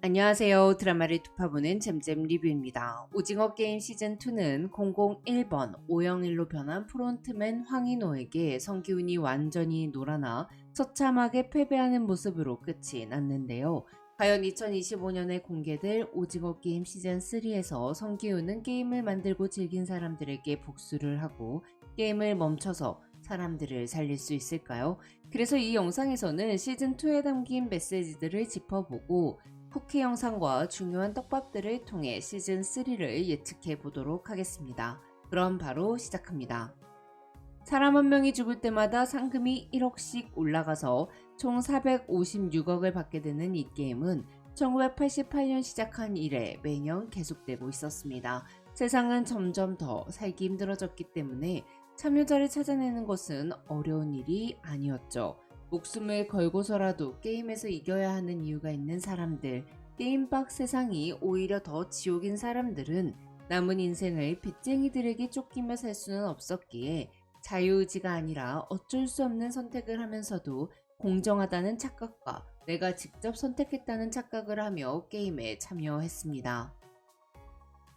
안녕하세요. 드라마를 투파보는 잼잼 리뷰입니다. 오징어 게임 시즌2는 001번 501로 변한 프론트맨 황인호에게 성기훈이 완전히 놀아나 처참하게 패배하는 모습으로 끝이 났는데요. 과연 2025년에 공개될 오징어 게임 시즌3에서 성기훈은 게임을 만들고 즐긴 사람들에게 복수를 하고 게임을 멈춰서 사람들을 살릴 수 있을까요? 그래서 이 영상에서는 시즌2에 담긴 메시지들을 짚어보고 쿠키 영상과 중요한 떡밥들을 통해 시즌3를 예측해 보도록 하겠습니다. 그럼 바로 시작합니다. 사람 한 명이 죽을 때마다 상금이 1억씩 올라가서 총 456억을 받게 되는 이 게임은 1988년 시작한 이래 매년 계속되고 있었습니다. 세상은 점점 더 살기 힘들어졌기 때문에 참여자를 찾아내는 것은 어려운 일이 아니었죠. 목숨을 걸고서라도 게임에서 이겨야 하는 이유가 있는 사람들, 게임박 세상이 오히려 더 지옥인 사람들은 남은 인생을 빚쟁이들에게 쫓기며 살 수는 없었기에 자유의지가 아니라 어쩔 수 없는 선택을 하면서도 공정하다는 착각과 내가 직접 선택했다는 착각을 하며 게임에 참여했습니다.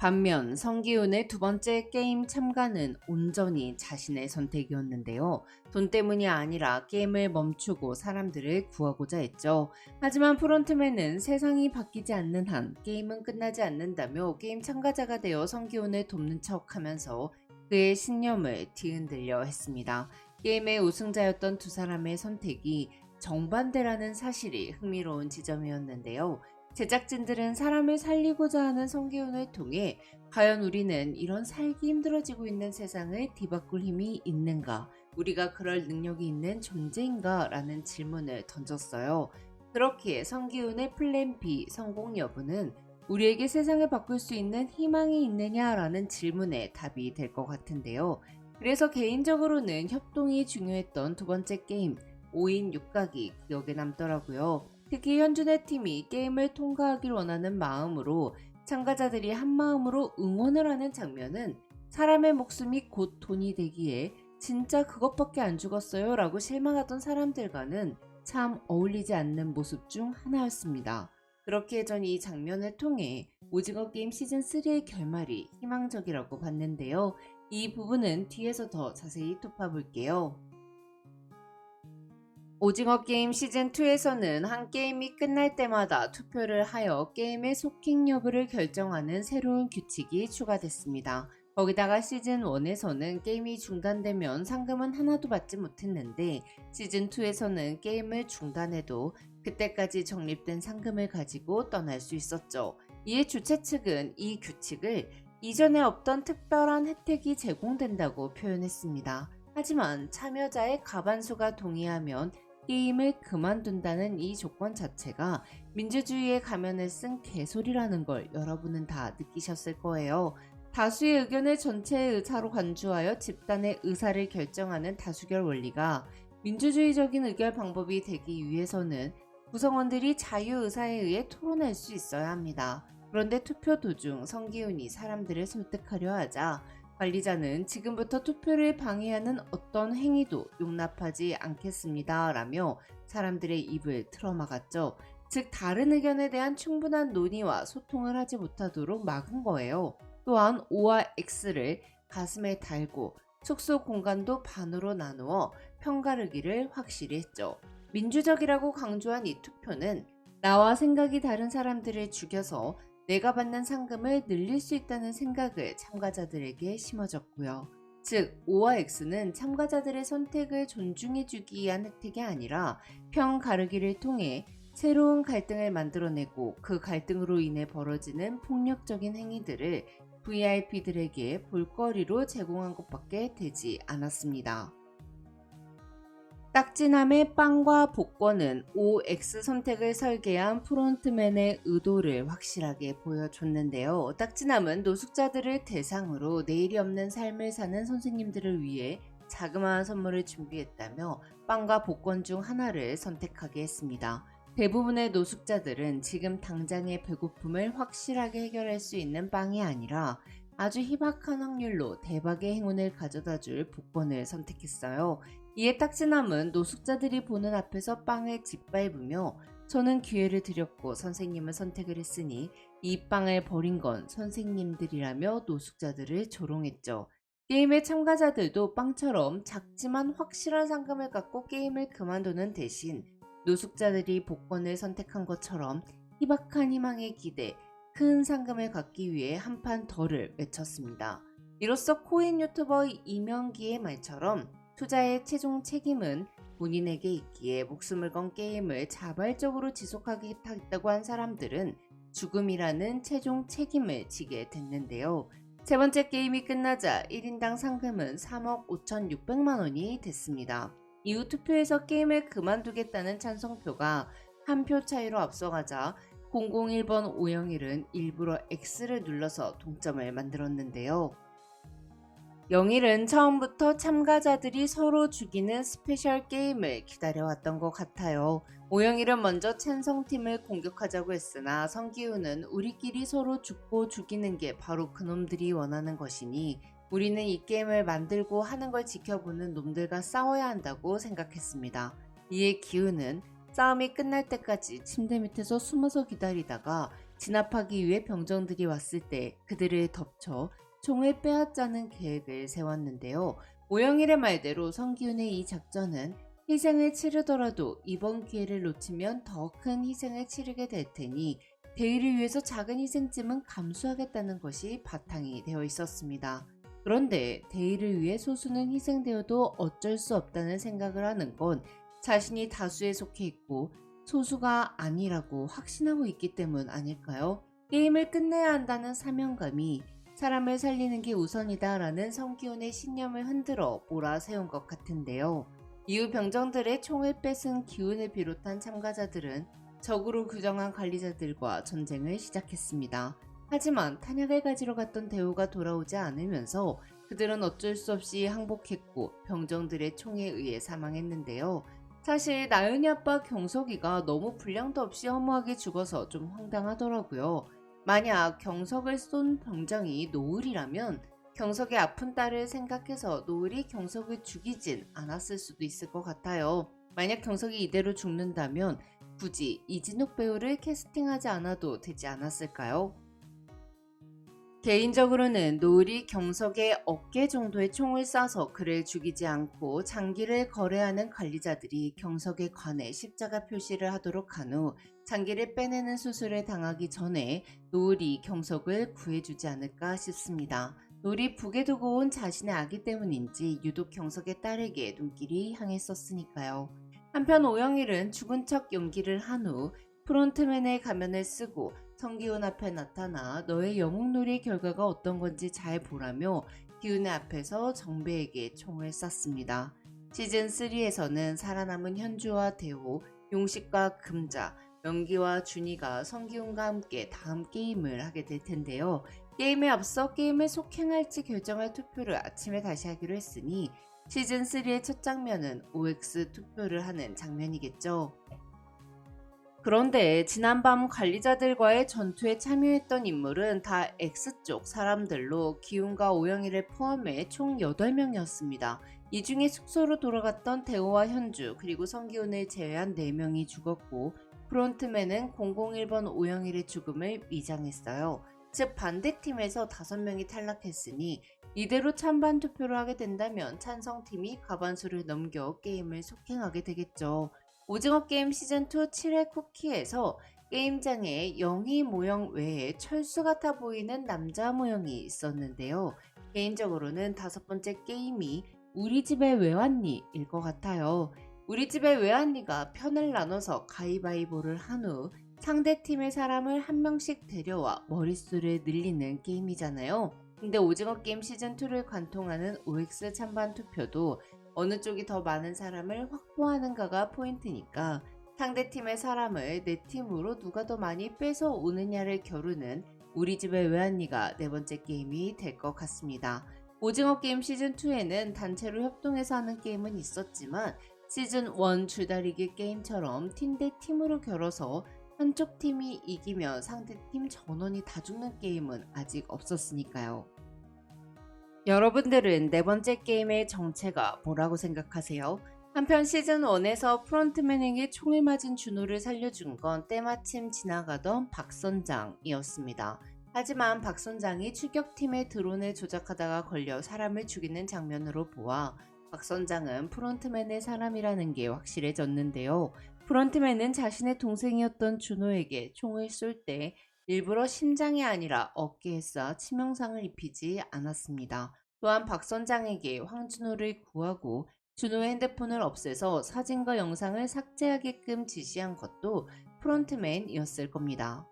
반면 성기훈의 두 번째 게임 참가는 온전히 자신의 선택이었는데요. 돈 때문이 아니라 게임을 멈추고 사람들을 구하고자 했죠. 하지만 프론트맨은 세상이 바뀌지 않는 한 게임은 끝나지 않는다며 게임 참가자가 되어 성기훈을 돕는 척하면서 그의 신념을 뒤흔들려 했습니다. 게임의 우승자였던 두 사람의 선택이 정반대라는 사실이 흥미로운 지점이었는데요. 제작진들은 사람을 살리고자 하는 성기훈을 통해 과연 우리는 이런 살기 힘들어지고 있는 세상을 뒤바꿀 힘이 있는가? 우리가 그럴 능력이 있는 존재인가? 라는 질문을 던졌어요. 그렇기에 성기훈의 플랜 B 성공 여부는 우리에게 세상을 바꿀 수 있는 희망이 있느냐라는 질문에 답이 될 것 같은데요. 그래서 개인적으로는 협동이 중요했던 두 번째 게임 5인 6각이 기억에 남더라고요. 특히 현준의 팀이 게임을 통과하길 원하는 마음으로 참가자들이 한마음으로 응원을 하는 장면은 사람의 목숨이 곧 돈이 되기에 진짜 그것밖에 안 죽었어요 라고 실망하던 사람들과는 참 어울리지 않는 모습 중 하나였습니다. 그렇기에 전 이 장면을 통해 오징어 게임 시즌3의 결말이 희망적이라고 봤는데요. 이 부분은 뒤에서 더 자세히 톱어볼게요. 오징어 게임 시즌2에서는 한 게임이 끝날 때마다 투표를 하여 게임의 속행 여부를 결정하는 새로운 규칙이 추가됐습니다. 거기다가 시즌1에서는 게임이 중단되면 상금은 하나도 받지 못했는데 시즌2에서는 게임을 중단해도 그때까지 적립된 상금을 가지고 떠날 수 있었죠. 이에 주최 측은 이 규칙을 이전에 없던 특별한 혜택이 제공된다고 표현했습니다. 하지만 참여자의 과반수가 동의하면 게임을 그만둔다는 이 조건 자체가 민주주의의 가면을 쓴 개소리라는 걸 여러분은 다 느끼셨을 거예요. 다수의 의견을 전체의 의사로 간주하여 집단의 의사를 결정하는 다수결 원리가 민주주의적인 의결 방법이 되기 위해서는 구성원들이 자유의사에 의해 토론할 수 있어야 합니다. 그런데 투표 도중 성기훈이 사람들을 설득하려 하자 관리자는 지금부터 투표를 방해하는 어떤 행위도 용납하지 않겠습니다 라며 사람들의 입을 틀어막았죠. 즉 다른 의견에 대한 충분한 논의와 소통을 하지 못하도록 막은 거예요. 또한 O와 X를 가슴에 달고 숙소 공간도 반으로 나누어 편가르기를 확실히 했죠. 민주적이라고 강조한 이 투표는 나와 생각이 다른 사람들을 죽여서 내가 받는 상금을 늘릴 수 있다는 생각을 참가자들에게 심어줬고요. 즉, O와 X는 참가자들의 선택을 존중해주기 위한 혜택이 아니라 편 가르기를 통해 새로운 갈등을 만들어내고 그 갈등으로 인해 벌어지는 폭력적인 행위들을 VIP들에게 볼거리로 제공한 것밖에 되지 않았습니다. 딱지남의 빵과 복권은 OX 선택을 설계한 프론트맨의 의도를 확실하게 보여줬는데요. 딱지남은 노숙자들을 대상으로 내일이 없는 삶을 사는 선생님들을 위해 자그마한 선물을 준비했다며 빵과 복권 중 하나를 선택하게 했습니다. 대부분의 노숙자들은 지금 당장의 배고픔을 확실하게 해결할 수 있는 빵이 아니라 아주 희박한 확률로 대박의 행운을 가져다줄 복권을 선택했어요. 이에 딱지남은 노숙자들이 보는 앞에서 빵을 짓밟으며 저는 기회를 드렸고 선생님은 선택을 했으니 이 빵을 버린 건 선생님들이라며 노숙자들을 조롱했죠. 게임의 참가자들도 빵처럼 작지만 확실한 상금을 갖고 게임을 그만두는 대신 노숙자들이 복권을 선택한 것처럼 희박한 희망의 기대, 큰 상금을 갖기 위해 한 판 더를 외쳤습니다. 이로써 코인 유튜버 이명기의 말처럼 투자의 최종 책임은 본인에게 있기에 목숨을 건 게임을 자발적으로 지속하겠다고 한 사람들은 죽음이라는 최종 책임을 지게 됐는데요. 세 번째 게임이 끝나자 1인당 상금은 3억 5,600만 원이 됐습니다. 이후 투표에서 게임을 그만두겠다는 찬성표가 한 표 차이로 앞서가자 001번 오영일은 일부러 X를 눌러서 동점을 만들었는데요. 영일은 처음부터 참가자들이 서로 죽이는 스페셜 게임을 기다려왔던 것 같아요. 오영일은 먼저 찬성팀을 공격하자고 했으나 성기훈은 우리끼리 서로 죽고 죽이는 게 바로 그놈들이 원하는 것이니 우리는 이 게임을 만들고 하는 걸 지켜보는 놈들과 싸워야 한다고 생각했습니다. 이에 기훈은 싸움이 끝날 때까지 침대 밑에서 숨어서 기다리다가 진압하기 위해 병정들이 왔을 때 그들을 덮쳐 총을 빼앗자는 계획을 세웠는데요. 오영일의 말대로 성기훈의 이 작전은 희생을 치르더라도 이번 기회를 놓치면 더 큰 희생을 치르게 될 테니 대의를 위해서 작은 희생쯤은 감수하겠다는 것이 바탕이 되어 있었습니다. 그런데 대의를 위해 소수는 희생되어도 어쩔 수 없다는 생각을 하는 건 자신이 다수에 속해 있고 소수가 아니라고 확신하고 있기 때문 아닐까요? 게임을 끝내야 한다는 사명감이 사람을 살리는 게 우선이다라는 성기훈의 신념을 흔들어 몰아세운 것 같은데요. 이후 병정들의 총을 뺏은 기훈을 비롯한 참가자들은 적으로 규정한 관리자들과 전쟁을 시작했습니다. 하지만 탄약을 가지러 갔던 대우가 돌아오지 않으면서 그들은 어쩔 수 없이 항복했고 병정들의 총에 의해 사망했는데요. 사실 나연이 아빠 경석이가 너무 분량도 없이 허무하게 죽어서 좀 황당하더라고요. 만약 경석을 쏜 병정이 노을이라면 경석의 아픈 딸을 생각해서 노을이 경석을 죽이진 않았을 수도 있을 것 같아요. 만약 경석이 이대로 죽는다면 굳이 이진욱 배우를 캐스팅하지 않아도 되지 않았을까요? 개인적으로는 노을이 경석의 어깨 정도의 총을 쏴서 그를 죽이지 않고 장기를 거래하는 관리자들이 경석에 관해 십자가 표시를 하도록 한 후 장기를 빼내는 수술을 당하기 전에 노을이 경석을 구해주지 않을까 싶습니다. 노을이 북에 두고 온 자신의 아기 때문인지 유독 경석의 딸에게 눈길이 향했었으니까요. 한편 오영일은 죽은 척 연기를 한 후 프론트맨의 가면을 쓰고 성기훈 앞에 나타나 너의 영웅놀이의 결과가 어떤 건지 잘 보라며 기훈의 앞에서 정배에게 총을 쐈습니다. 시즌3에서는 살아남은 현주와 대호, 용식과 금자, 명기와 준이가 성기훈과 함께 다음 게임을 하게 될 텐데요. 게임에 앞서 게임을 속행할지 결정할 투표를 아침에 다시 하기로 했으니 시즌3의 첫 장면은 OX 투표를 하는 장면이겠죠. 그런데 지난밤 관리자들과의 전투에 참여했던 인물은 다 X쪽 사람들로 기훈과 오영일을 포함해 총 8명이었습니다. 이 중에 숙소로 돌아갔던 대호와 현주 그리고 성기훈을 제외한 4명이 죽었고 프론트맨은 001번 오영일의 죽음을 위장했어요. 즉 반대팀에서 5명이 탈락했으니 이대로 찬반 투표를 하게 된다면 찬성팀이 과반수를 넘겨 게임을 속행하게 되겠죠. 오징어 게임 시즌2 7회 쿠키에서 게임장에 영희 모형 외에 철수 같아 보이는 남자 모형이 있었는데요. 개인적으로는 5번째 게임이 우리 집에 왜 왔니? 일 것 같아요. 우리 집에 왜 왔니가 편을 나눠서 가위바위보를 한 후 상대팀의 사람을 한 명씩 데려와 머릿수를 늘리는 게임이잖아요. 근데 오징어 게임 시즌2를 관통하는 OX 찬반 투표도 어느 쪽이 더 많은 사람을 확보하는가가 포인트니까 상대팀의 사람을 내 팀으로 누가 더 많이 뺏어 오느냐를 겨루는 우리 집에 왜 왔니가 4번째 게임이 될 것 같습니다. 오징어 게임 시즌2에는 단체로 협동해서 하는 게임은 있었지만 시즌1 줄다리기 게임처럼 팀 대 팀으로 겨뤄서 한쪽 팀이 이기면 상대팀 전원이 다 죽는 게임은 아직 없었으니까요. 여러분들은 4번째 게임의 정체가 뭐라고 생각하세요? 한편 시즌 1에서 프론트맨에게 총을 맞은 준호를 살려준 건 때마침 지나가던 박 선장이었습니다. 하지만 박 선장이 추격팀의 드론을 조작하다가 걸려 사람을 죽이는 장면으로 보아 박 선장은 프론트맨의 사람이라는 게 확실해졌는데요. 프론트맨은 자신의 동생이었던 준호에게 총을 쏠 때 일부러 심장이 아니라 어깨에 쏴 치명상을 입히지 않았습니다. 또한 박 선장에게 황준호를 구하고 준호의 핸드폰을 없애서 사진과 영상을 삭제하게끔 지시한 것도 프론트맨이었을 겁니다.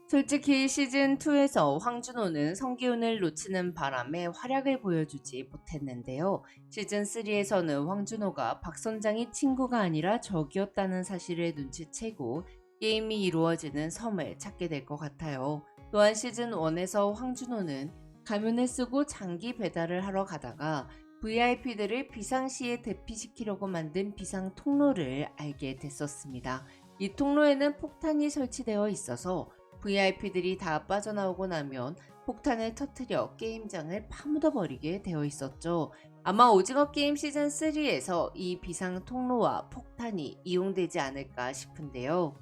솔직히 시즌2에서 황준호는 성기훈을 놓치는 바람에 활약을 보여주지 못했는데요. 시즌3에서는 황준호가 박 선장이 친구가 아니라 적이었다는 사실을 눈치채고 게임이 이루어지는 섬을 찾게 될 것 같아요. 또한 시즌1에서 황준호는 가면을 쓰고 장기 배달을 하러 가다가 VIP들을 비상시에 대피시키려고 만든 비상 통로를 알게 됐었습니다. 이 통로에는 폭탄이 설치되어 있어서 VIP들이 다 빠져나오고 나면 폭탄을 터뜨려 게임장을 파묻어버리게 되어 있었죠. 아마 오징어 게임 시즌3에서 이 비상 통로와 폭탄이 이용되지 않을까 싶은데요.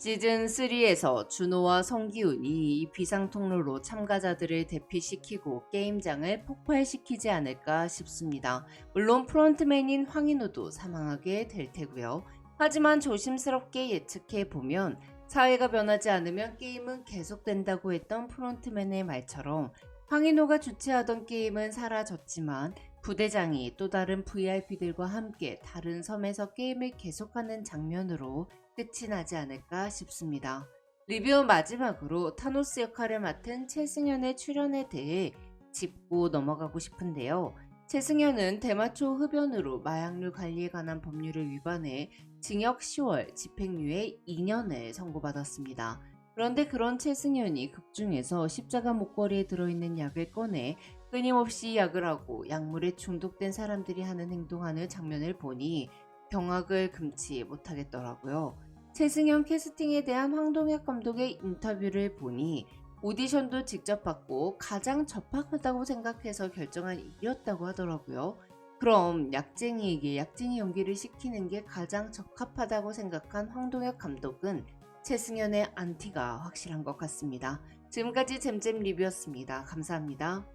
시즌3에서 준호와 성기훈이 이 비상통로로 참가자들을 대피시키고 게임장을 폭발시키지 않을까 싶습니다. 물론 프론트맨인 황인호도 사망하게 될 테고요. 하지만 조심스럽게 예측해보면 사회가 변하지 않으면 게임은 계속된다고 했던 프론트맨의 말처럼 황인호가 주최하던 게임은 사라졌지만 부대장이 또 다른 VIP들과 함께 다른 섬에서 게임을 계속하는 장면으로 끝이 나지 않을까 싶습니다. 리뷰 마지막으로 타노스 역할을 맡은 최승현의 출연에 대해 짚고 넘어가고 싶은데요. 최승현은 대마초 흡연으로 마약류 관리에 관한 법률을 위반해 징역 10월, 집행유예 2년을 선고받았습니다. 그런데 그런 최승현이 극중에서 십자가 목걸이에 들어있는 약을 꺼내 끊임없이 약을 하고 약물에 중독된 사람들이 하는 행동하는 장면을 보니 경악을 금치 못하겠더라고요. 최승현 캐스팅에 대한 황동혁 감독의 인터뷰를 보니 오디션도 직접 받고 가장 적합하다고 생각해서 결정한 일이었다고 하더라고요. 그럼 약쟁이에게 약쟁이 연기를 시키는 게 가장 적합하다고 생각한 황동혁 감독은 최승현의 안티가 확실한 것 같습니다. 지금까지 잼잼 리뷰였습니다. 감사합니다.